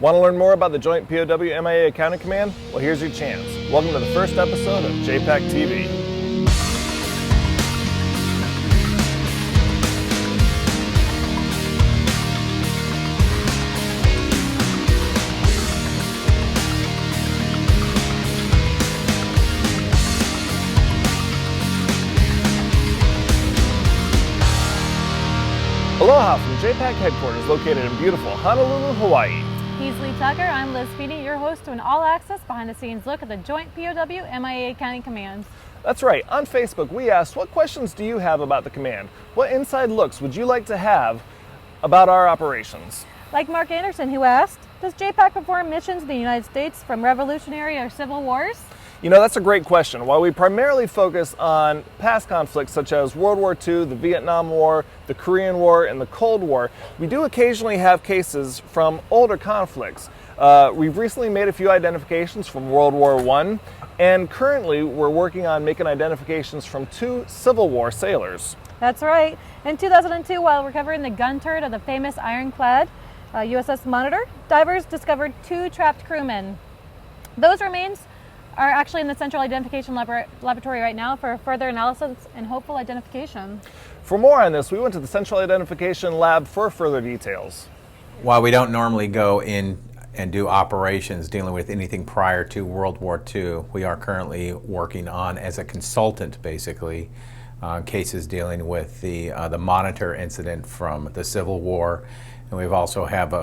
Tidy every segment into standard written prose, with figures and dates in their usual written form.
Want to learn more about the Joint POW MIA Accounting Command? Well, here's your chance. Welcome to the first episode of JPACtv. Aloha from JPAC headquarters located in beautiful Honolulu, Hawaii. He's Lee Tucker. I'm Liz Feedy, your host to an all-access, behind-the-scenes look at the Joint POW MIA Accounting Command. That's right. On Facebook, we asked, what questions do you have about the command? What inside looks would you like to have about our operations? Like Mark Anderson, who asked, does JPAC perform missions in the United States from Revolutionary or Civil Wars? You know, that's a great question. While we primarily focus on past conflicts such as World War II, the Vietnam War, the Korean War, and the Cold War, we do occasionally have cases from older conflicts. We've recently made a few identifications from World War I, and currently we're working on making identifications from 2 Civil War sailors. That's right. In 2002, while recovering the gun turret of the famous ironclad USS Monitor, divers discovered 2 trapped crewmen. Those remains are actually in the Central Identification Laboratory right now for further analysis and hopeful identification. For more on this, we went to the Central Identification Lab for further details. While we don't normally go in and do operations dealing with anything prior to World War II, we are currently working on, as a consultant basically, cases dealing with the Monitor incident from the Civil War. And we've also have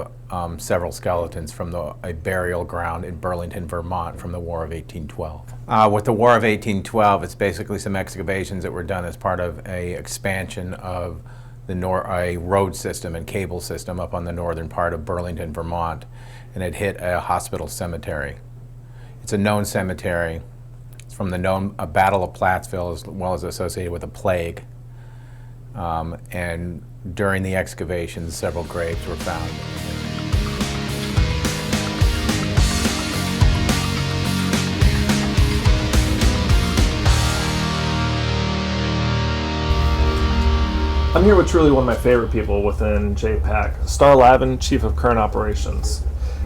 several skeletons from a burial ground in Burlington, Vermont from the War of 1812. With the War of 1812, it's basically some excavations that were done as part of an expansion of a road system and cable system up on the northern part of Burlington, Vermont, and it hit a hospital cemetery. It's a known cemetery. It's from the known Battle of Plattsville, as well as associated with a plague. And during the excavations, several graves were found. I'm here with truly one of my favorite people within JPAC, Star Lavin, Chief of Current Operations.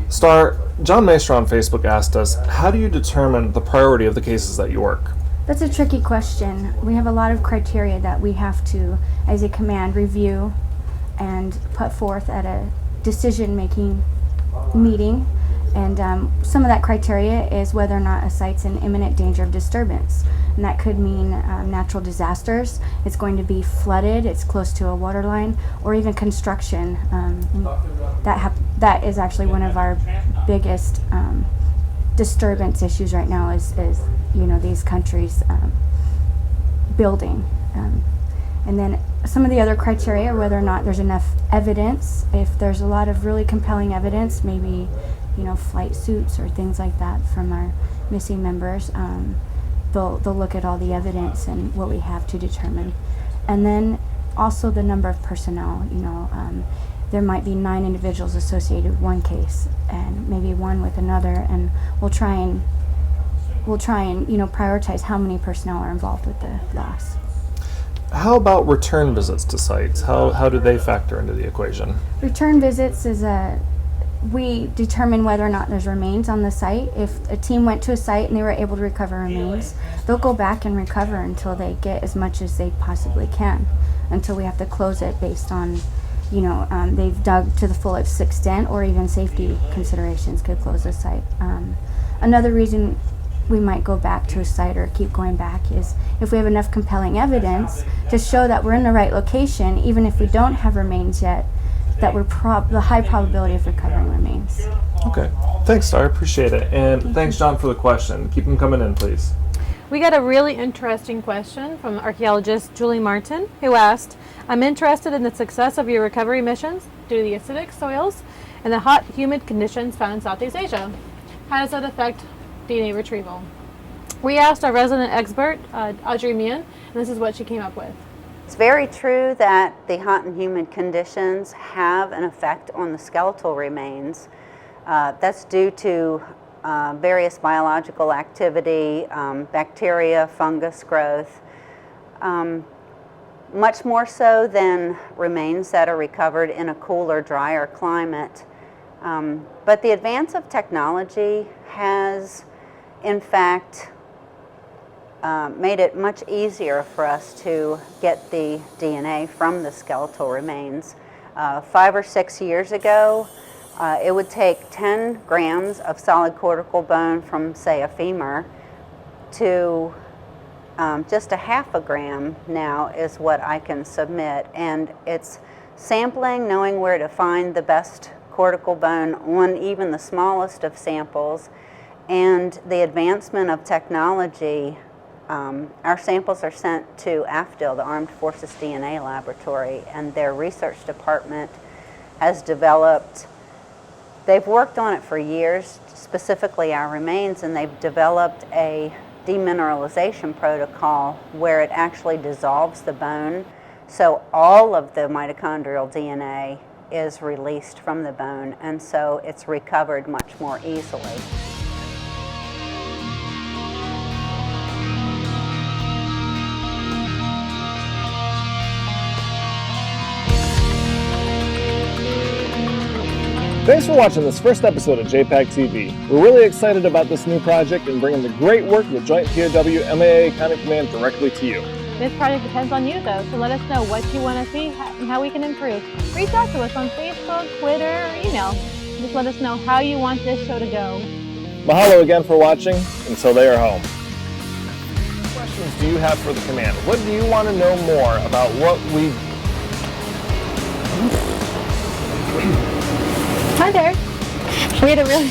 Star, John Maestro on Facebook asked us, how do you determine the priority of the cases that you work? That's a tricky question. We have a lot of criteria that we have to, as a command, review and put forth at a decision-making meeting. And some of that criteria is whether or not a site's in imminent danger of disturbance. And that could mean natural disasters. It's going to be flooded, it's close to a water line, or even construction. That is actually one of our biggest disturbance issues right now is these countries building. And then some of the other criteria, whether or not there's enough evidence. If there's a lot of really compelling evidence, maybe flight suits or things like that from our missing members, they'll look at all the evidence and what we have to determine. And then also the number of personnel. There might be 9 individuals associated with one case and maybe one with another, and we'll try and prioritize how many personnel are involved with the loss. How about return visits to sites? How do they factor into the equation? Return visits we determine whether or not there's remains on the site. If a team went to a site and they were able to recover remains, they'll go back and recover until they get as much as they possibly can, until we have to close it based on they've dug to the fullest extent, or even safety considerations could close the site. Another reason we might go back to a site or keep going back is if we have enough compelling evidence to show that we're in the right location, even if we don't have remains yet, that we're the high probability of recovering remains. Okay, thanks, Star. I appreciate it. And thanks, John, for the question. Keep them coming in, please. We got a really interesting question from archaeologist Julie Martin, who asked, I'm interested in the success of your recovery missions due to the acidic soils and the hot, humid conditions found in Southeast Asia. How does that affect DNA retrieval? We asked our resident expert, Audrey Meehan, and this is what she came up with. It's very true that the hot and humid conditions have an effect on the skeletal remains. That's due to various biological activity, bacteria, fungus growth, much more so than remains that are recovered in a cooler, drier climate. But the advance of technology has, in fact, made it much easier for us to get the DNA from the skeletal remains. 5 or 6 years ago, it would take 10 grams of solid cortical bone from, say, a femur to just a half a gram now is what I can submit. And it's sampling, knowing where to find the best cortical bone on even the smallest of samples, and the advancement of technology. Our samples are sent to AFDL, the Armed Forces DNA Laboratory, and their research department has developed, they've worked on it for years, specifically our remains, and they've developed a demineralization protocol where it actually dissolves the bone, so all of the mitochondrial DNA is released from the bone, and so it's recovered much more easily. Thanks for watching this first episode of JPACtv. We're really excited about this new project and bringing the great work of the Joint POW MAA County Command directly to you. This project depends on you, though, so let us know what you want to see and how we can improve. Reach out to us on Facebook, Twitter, or email. Just let us know how you want this show to go. Mahalo again for watching. Until they are home. What questions do you have for the command? What do you want to know more about what we... Hi there. We had a really...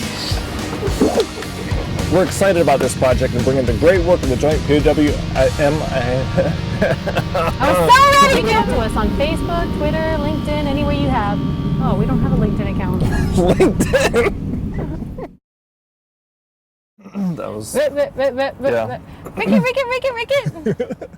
We're excited about this project and bringing the great work of the Joint POW I'm so ready to get to us on Facebook, Twitter, LinkedIn, anywhere you have. Oh, we don't have a LinkedIn account. LinkedIn. That was... Rick it.